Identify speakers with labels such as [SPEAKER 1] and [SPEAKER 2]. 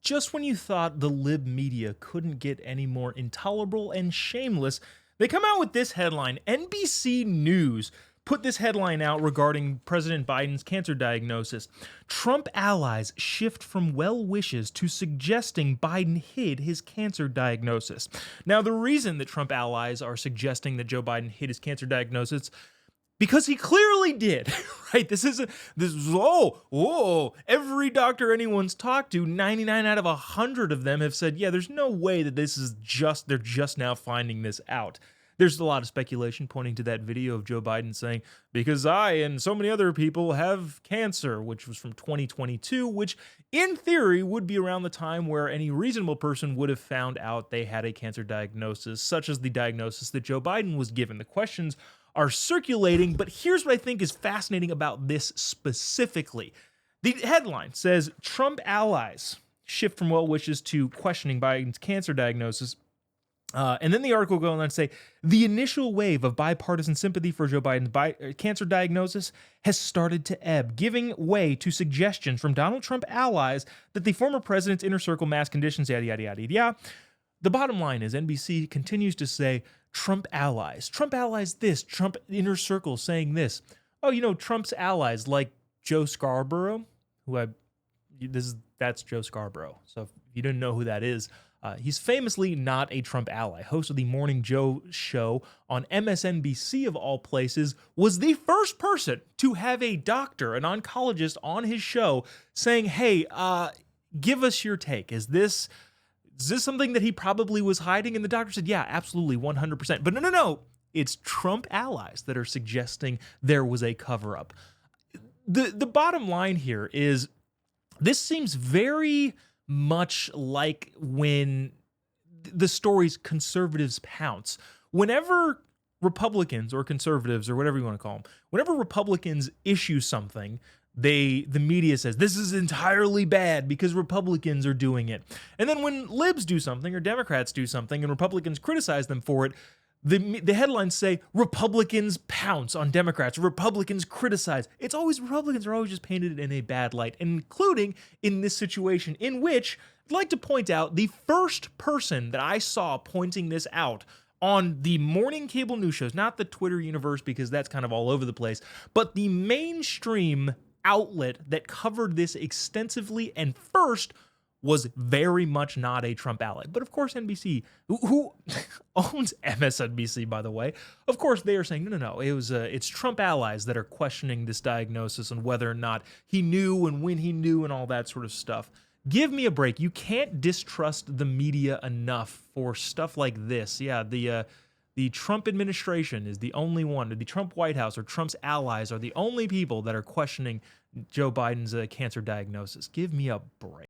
[SPEAKER 1] Just when you thought the lib media couldn't get any more intolerable and shameless, they come out with this headline. NBC News put this headline out regarding President Biden's cancer diagnosis. Trump allies shift from well wishes to suggesting Biden hid his cancer diagnosis. Now, the reason that Trump allies are suggesting that Joe Biden hid his cancer diagnosis, because he clearly did, right? This is every doctor anyone's talked to, 99 out of 100 of them have said, yeah, there's no way that they're just now finding this out. There's a lot of speculation pointing to that video of Joe Biden saying, because I and so many other people have cancer, which was from 2022, which in theory would be around the time where any reasonable person would have found out they had a cancer diagnosis, such as the diagnosis that Joe Biden was given. The questions are circulating, but here's what I think is fascinating about this specifically. The headline says, Trump allies shift from well wishes to questioning Biden's cancer diagnosis. And then the article goes on and say, the initial wave of bipartisan sympathy for Joe Biden's cancer diagnosis has started to ebb, giving way to suggestions from Donald Trump allies that the former president's inner circle mass conditions, yada, yada, yada, yada. The bottom line is NBC continues to say, Trump allies this, Trump inner circle saying this. Oh, Trump's allies like Joe Scarborough, that's Joe Scarborough. So if you didn't know who that is, he's famously not a Trump ally. Host of the Morning Joe show on MSNBC of all places, was the first person to have a doctor, an oncologist on his show saying, hey, give us your take. Is this something that he probably was hiding? And the doctor said, yeah, absolutely, 100%. But no. It's Trump allies that are suggesting there was a cover-up. The bottom line here is this seems very much like when the stories conservatives pounce. Whenever Republicans or conservatives or whatever you want to call them, whenever Republicans issue something, the media says this is entirely bad because Republicans are doing it. And then when libs do something or Democrats do something and Republicans criticize them for it, the headlines say Republicans pounce on Democrats, Republicans criticize. It's always Republicans are always just painted in a bad light, including in this situation in which I'd like to point out the first person that I saw pointing this out on the morning cable news shows, not the Twitter universe because that's kind of all over the place, but the mainstream outlet that covered this extensively and first was very much not a Trump ally. But of course, NBC, who owns MSNBC, by the way, of course they are saying, no, it's Trump allies that are questioning this diagnosis and whether or not he knew and when he knew and all that sort of stuff. Give me a break. You can't distrust the media enough for stuff like this. Yeah, the Trump administration is the only one, the Trump White House or Trump's allies are the only people that are questioning Joe Biden's cancer diagnosis. Give me a break.